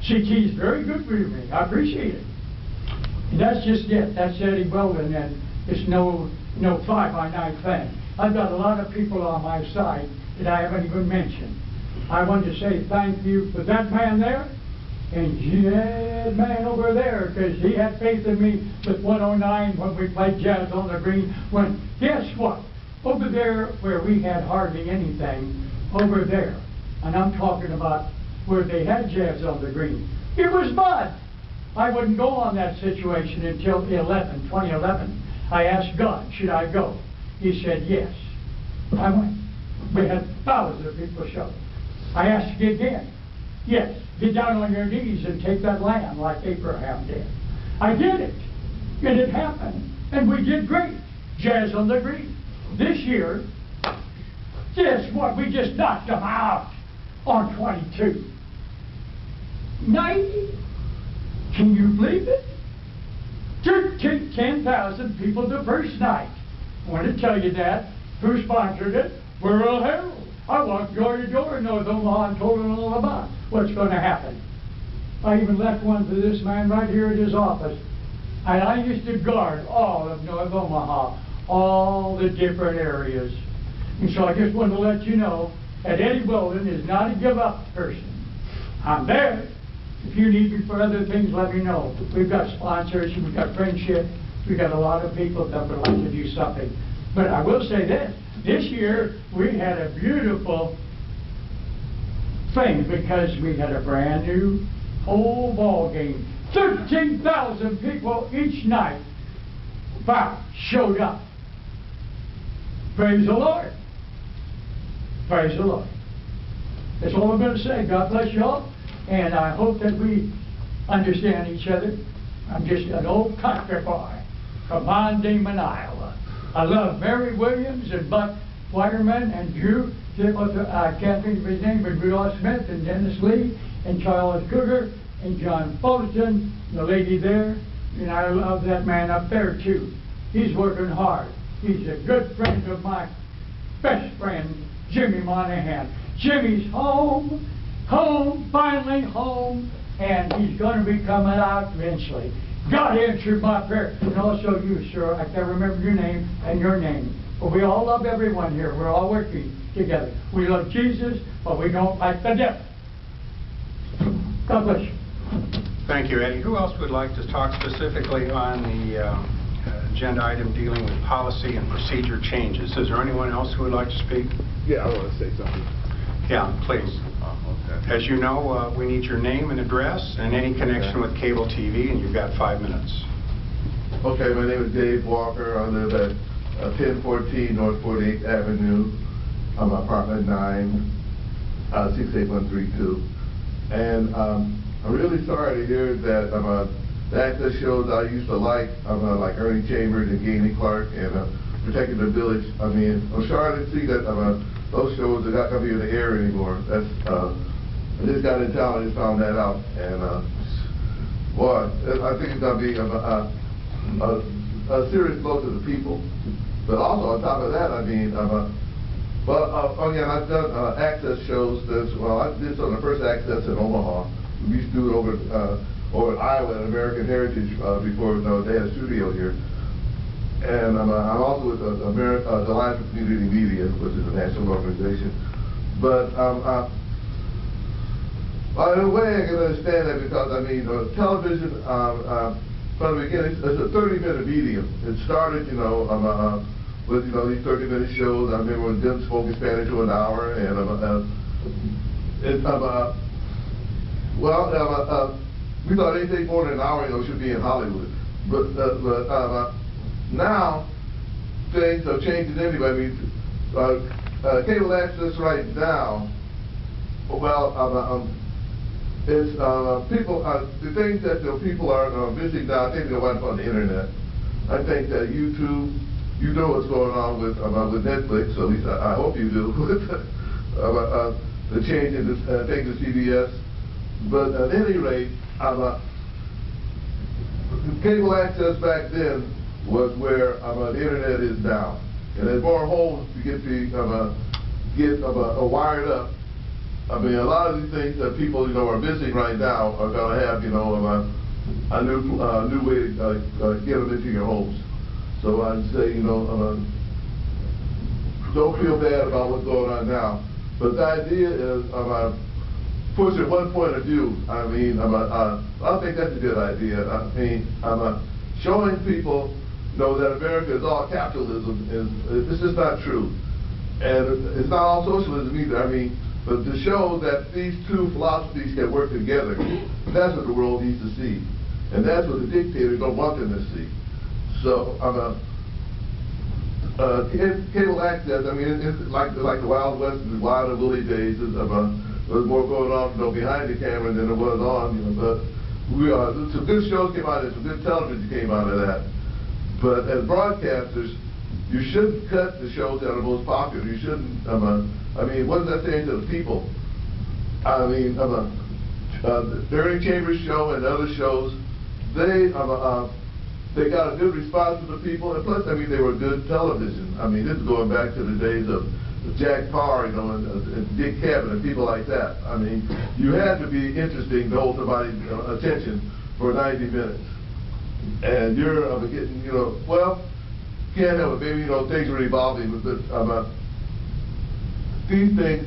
CT's very good for me. I appreciate it. And that's just it. That's Eddie Weldon, and it's no fly-by-night thing. I've got a lot of people on my side that I haven't even mentioned. I want to say thank you for that man there and that man over there, because he had faith in me with 109 when we played Jazz on the Green. When, guess what? Over there where we had hardly anything, over there, and I'm talking about where they had Jazz on the Green, it was mud. I wouldn't go on that situation until 2011. I asked God, should I go? He said yes. I went. We had thousands of people show. I asked again. Yes, get down on your knees and take that lamb like Abraham did. I did it. And it happened. And we did great. Jazz on the Green. This year, guess what? We just knocked them out on 22. 90? Can you believe it? 10,000 people the first night. I want to tell you that. Who sponsored it? World Herald. I walked door to door in North Omaha and told them all about what's going to happen. I even left one for this man right here at his office. And I used to guard all of North Omaha, all the different areas. And so I just wanted to let you know that Eddie Weldon is not a give-up person. I'm there. If you need me for other things, let me know. We've got sponsors, we've got friendship, we've got a lot of people that would like to do something. But I will say this year we had a beautiful thing, because we had a brand new whole ball game. 13,000 people each night showed up. Praise the Lord. Praise the Lord. That's all I'm going to say. God bless you all. And I hope that we understand each other. I'm just an old country boy from Mondayman, Iowa. I love Mary Williams and Buck Waterman and Drew, I can't think of his name, but Rudolph Smith and Dennis Lee and Charles Cougar and John Fulton, the lady there. And I love that man up there too. He's working hard. He's a good friend of my best friend, Jimmy Monahan. Jimmy's home, finally home, and he's going to be coming out eventually. God answered my prayer, and also you, sir. I can't remember your name and your name. But we all love everyone here. We're all working together. We love Jesus, but we don't like the devil. God bless you. Thank you, Eddie. Who else would like to talk specifically on the agenda item dealing with policy and procedure changes? Is there anyone else who would like to speak? Yeah, I want to say something. Yeah, please. Okay. As you know, we need your name and address and any connection with cable TV, and you've got 5 minutes. Okay, my name is Dave Walker. I live at 1014 North 48th Avenue, apartment 9, 68132. And I'm really sorry to hear that the access shows I used to like Ernie Chambers and Gainey Clark and Protecting the Village. I mean, I'm sorry to see that those shows are not going to be in the air anymore. That's I just got in town and just found that out, and boy, I think it's going to be a serious blow to the people. But also on top of that, I mean, again, I've done access shows. I did some of the first access in Omaha. We used to do it over in Iowa at American Heritage before they had a studio here. And I'm also with the Alliance for Community Media, which is a national organization. But in a way, I can understand that because, I mean, television, from the beginning, it's a 30-minute medium. It started, with, these 30-minute shows. I remember when Jim spoke in Spanish for an hour, and we thought anything more than an hour, should be in Hollywood. But now, things are changing anyway. I mean, cable access right now, it's people. The things that people are missing now, I think they're watching on the internet. I think that YouTube, you know what's going on with Netflix. At least I hope you do. The change in this thing to CBS. But at any rate, cable access back then was where the internet is now, and there's more homes to get wired up. I mean, a lot of these things that people are missing right now are going to have a new way to get them into your homes. So I'd say don't feel bad about what's going on now. But the idea is pushing one point of view. I mean, I think that's a good idea. I mean, showing people that America is all capitalism this is not true, and it's not all socialism either. I mean. But to show that these two philosophies can work together, that's what the world needs to see. And that's what the dictators don't want them to see. So, cable access, I mean, it's like the Wild West and the Wild and Woolly days. There's more going on behind the camera than there was on. But some good shows came out of it, some good television came out of that. But as broadcasters, you shouldn't cut the shows that are most popular. You shouldn't, I mean, what is that saying to the people? I mean, the Ernie Chambers show and other shows, they got a good response from the people, and plus, I mean, they were good television. I mean, this is going back to the days of Jack Parr, and Dick Cavett and people like that. I mean, you had to be interesting to hold somebody's attention for 90 minutes. And you're getting, can't help it. Maybe, things are evolving, but these things,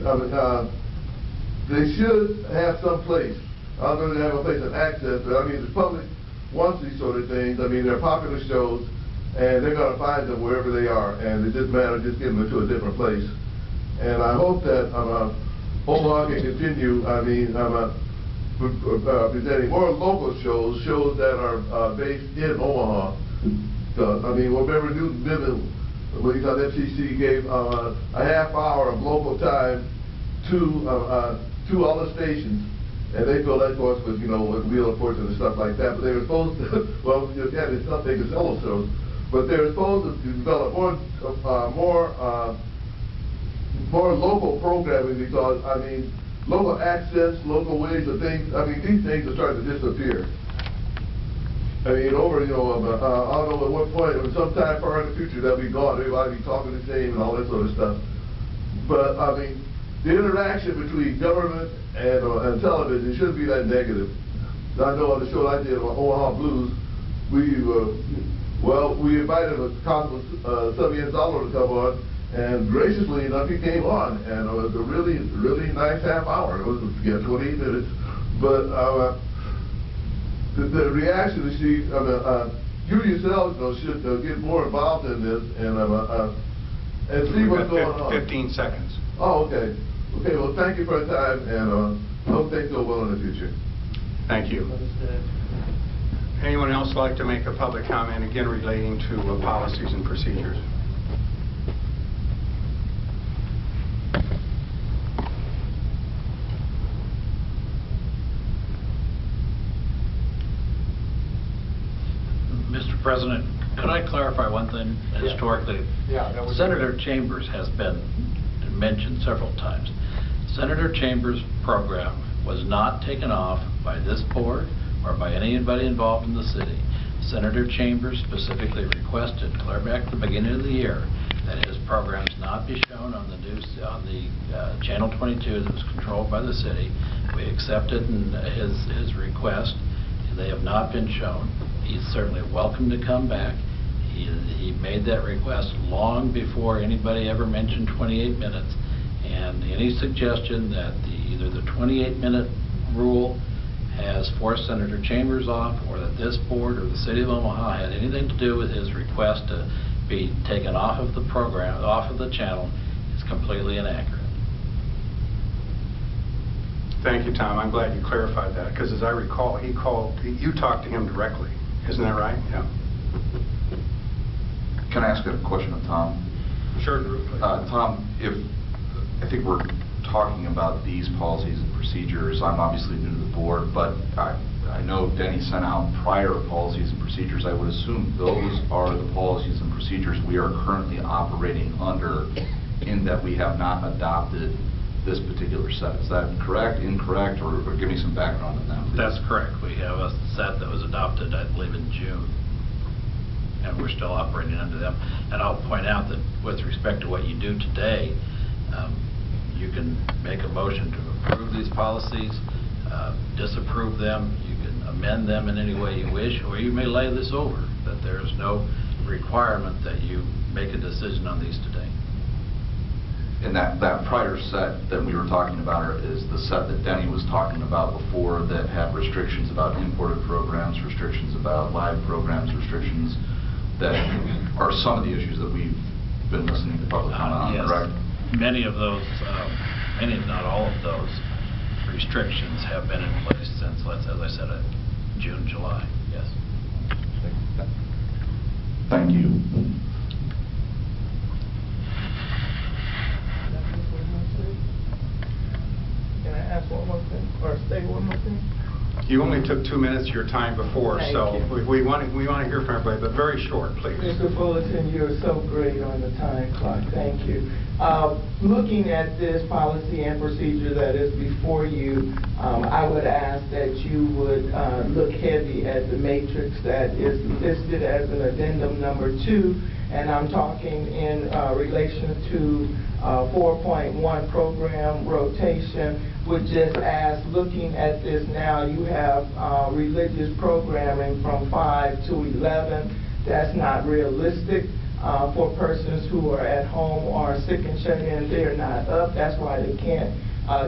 they should have some place. I don't know if they have a place of access, but I mean, the public wants these sort of things. I mean, they're popular shows, and they're going to find them wherever they are, and it just matters just getting them to a different place. And I hope that Omaha can continue, I mean, presenting more local shows that are based in Omaha. I mean, remember Newton Bivens when he thought FCC gave a half hour of local time to all the stations, and they filled that, of course, with, with Wheel of Fortune and stuff like that, but they were supposed to, well, again, it's not they could sell those shows, but they were supposed to develop more local programming, because, I mean, local accents, local ways of things, I mean, these things are starting to disappear. I mean, I don't know at what point, or sometime far in the future, they'll be gone, everybody be talking the same and all that sort of stuff. But, I mean, the interaction between government and television shouldn't be that negative. I know on the show I did on Omaha Blues, we invited Congressman Savienzalo to come on, and graciously enough he came on, and it was a really, really nice half hour. It was 28 minutes, but the reaction to see, you yourselves should get more involved in this and see what's going on. 15 seconds. Oh, okay. Okay, well, thank you for your time, and I hope things go well in the future. Thank you. Anyone else like to make a public comment, again relating to policies and procedures? Mr. President, could I clarify one thing historically? Senator Chambers has been mentioned several times. Senator Chambers' program was not taken off by this board or by anybody involved in the city. Senator Chambers specifically requested, clear back at the beginning of the year, that his programs not be shown on the news on the Channel 22 that was controlled by the city. We accepted his request. They have not been shown. He's certainly welcome to come back. He made that request long before anybody ever mentioned 28 minutes. And any suggestion that either the 28-minute rule has forced Senator Chambers off, or that this board or the city of Omaha had anything to do with his request to be taken off of the program, off of the channel, is completely inaccurate. Thank you, Tom. I'm glad you clarified that, because as I recall, you talked to him directly. Isn't that right? Yeah. Can I ask a question of Tom? Sure, Drew. Tom, I think we're talking about these policies and procedures. I'm obviously new to the board, but I know Denny sent out prior policies and procedures. I would assume those are the policies and procedures we are currently operating under, in that we have not adopted this particular set. Is that correct, incorrect, or give me some background on that, please? That's correct. We have a set that was adopted, I believe, in June, and we're still operating under them. And I'll point out that with respect to what you do today, you can make a motion to approve these policies, disapprove them, you can amend them in any way you wish, or you may lay this over, that there is no requirement that you make a decision on these today. And that prior set that we were talking about is the set that Denny was talking about before, that had restrictions about imported programs, restrictions about live programs, restrictions that are some of the issues that we've been listening to public comment on, yes. correct? Many of those, many if not all of those restrictions have been in place since, as I said, June, July, yes. Thank you. Can I ask one more thing, or say one more thing? You only took 2 minutes of your time before, Thank so you. we want to hear from everybody, but very short, please. Mr. Fullerton, you're so great on the time clock. Thank you. Looking at this policy and procedure that is before you, I would ask that you would look heavy at the matrix that is listed as an addendum number 2, and I'm talking in relation to 4.1 program rotation. Would just ask, looking at this now, you have religious programming from 5 to 11. That's not realistic for persons who are at home or sick and shut in. They're not up. That's why they can't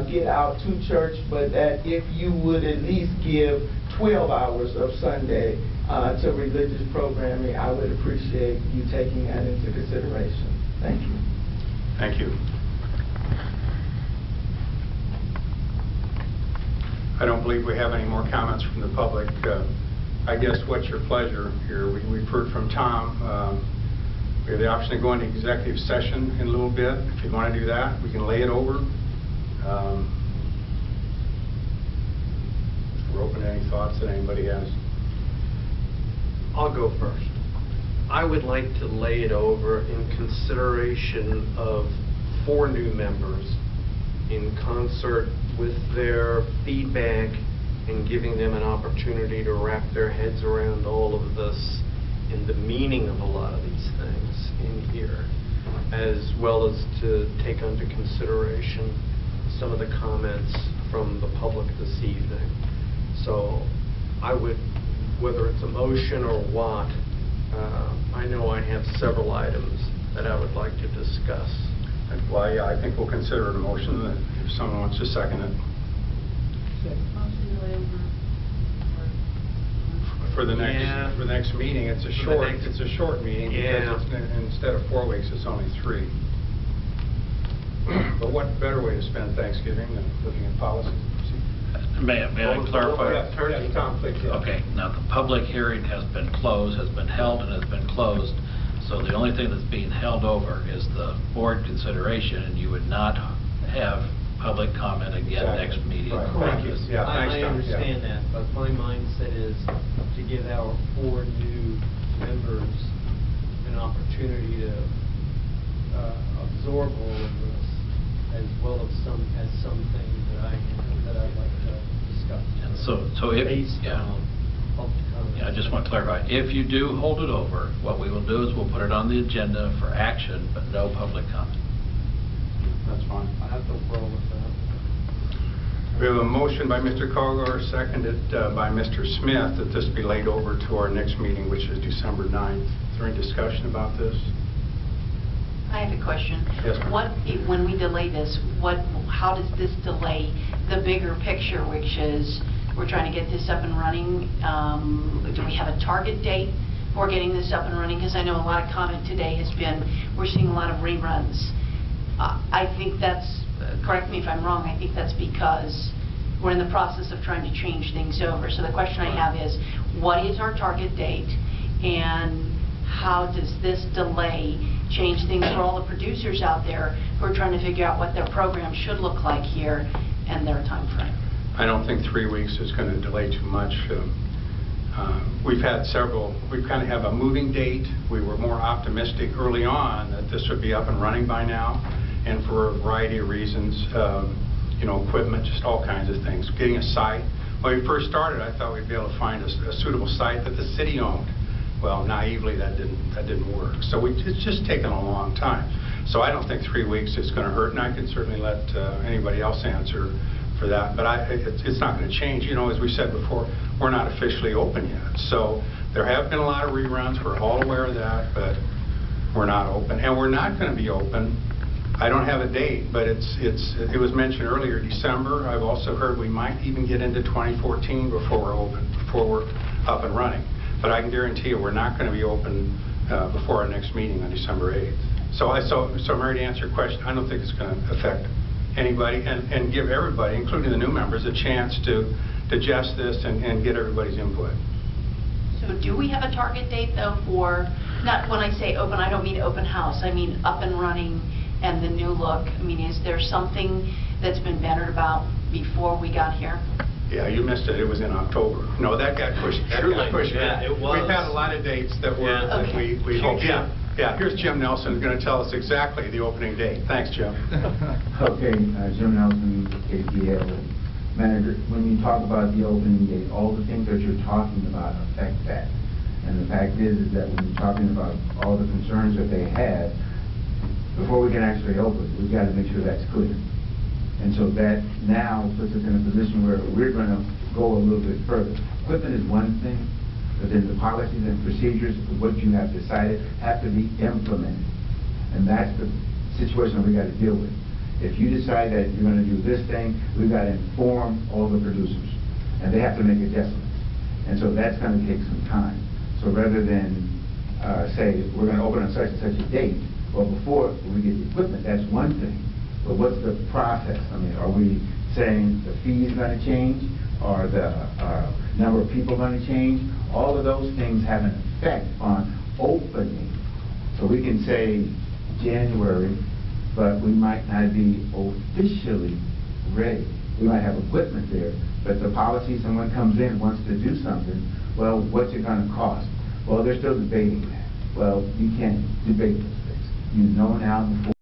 get out to church. But that if you would at least give 12 hours of Sunday to religious programming, I would appreciate you taking that into consideration. Thank you. Thank you. I don't believe we have any more comments from the public. I guess what's your pleasure here? We've heard from Tom. We have the option to go into executive session in a little bit. If you want to do that, we can lay it over. We're open to any thoughts that anybody has. I'll go first. I would like to lay it over in consideration of 4 new members in concert with their feedback and giving them an opportunity to wrap their heads around all of this and the meaning of a lot of these things in here, as well as to take under consideration some of the comments from the public this evening. So I would, whether it's a motion or what, I know I have several items that I would like to discuss. Well, yeah, I think we'll consider it a motion if someone wants to second it. For the next meeting, it's a short meeting because instead of 4 weeks, it's only 3. But what better way to spend Thanksgiving than looking at policies? May I clarify? Yes, Tom, please. Okay, now the public hearing has been closed, has been held and has been closed. So the only thing that's being held over is the board consideration, and you would not have public comment again next meeting. Right. Thank you. Yeah, thanks, I understand that, but my mindset is to give our 4 new members an opportunity to absorb all of this, as well as some things that I'd like to discuss. And so if I just want to clarify, if you do hold it over, what we will do is we'll put it on the agenda for action, but no public comment. That's fine. I have no problem with that. We have a motion by Mr. Colgar, seconded by Mr. Smith, that this be laid over to our next meeting, which is December 9th. Is there any discussion about this? I have a question. Yes, ma'am. When we delay this, how does this delay the bigger picture, which is we're trying to get this up and running? Do we have a target date for getting this up and running? Because I know a lot of comment today has been we're seeing a lot of reruns. I think that's, correct me if I'm wrong, I think that's because we're in the process of trying to change things over. So the question I have is, what is our target date, and how does this delay change things for all the producers out there who are trying to figure out what their program should look like here and their time frame? I don't think 3 weeks is going to delay too much. We've had several, we kind of have a moving date. We were more optimistic early on that this would be up and running by now, and for a variety of reasons, equipment, just all kinds of things. Getting a site. When we first started, I thought we'd be able to find a suitable site that the city owned. Well, naively, that didn't work. So it's just taken a long time. So I don't think 3 weeks is going to hurt, and I can certainly let anybody else answer for that. But it's not going to change. As we said before, we're not officially open yet. So there have been a lot of reruns. We're all aware of that, but we're not open. And we're not going to be open. I don't have a date, but it was mentioned earlier, December. I've also heard we might even get into 2014 before we're open, before we're up and running. But I can guarantee you we're not going to be open before our next meeting on December 8th. So Mary, to answer your question, I don't think it's going to affect anybody and give everybody, including the new members, a chance to digest this and get everybody's input. So do we have a target date, though, for, not when I say open, I don't mean open house, I mean up and running and the new look? I mean, is there something that's been bantered about before we got here? Yeah, you missed it. It was in October. No, that got pushed. Yeah, it was. We've had a lot of dates that were that we hope. Yeah. Here's Jim Nelson going to tell us exactly the opening date. Thanks, Jim. Okay, Jim Nelson, KPAO manager. When you talk about the opening date, all the things that you're talking about affect that. And the fact is that when you're talking about all the concerns that they have, before we can actually open, we've got to make sure that's clear. And so that now puts us in a position where we're going to go a little bit further. Equipment is one thing, but then the policies and procedures of what you have decided have to be implemented. And that's the situation that we got to deal with. If you decide that you're going to do this thing, we've got to inform all the producers, and they have to make adjustments. And so that's going to take some time. So rather than say we're going to open on such and such a date, well, before we get the equipment, that's one thing. But what's the process? I mean, are we saying the fee is going to change? Or the number of people going to change? All of those things have an effect on opening. So So we can say January, but we might not be officially ready. We might have equipment there, but the policy, someone comes in, wants to do something, well, what's it gonna cost? Well, they're still debating that. Well, you can't debate those things. You know now before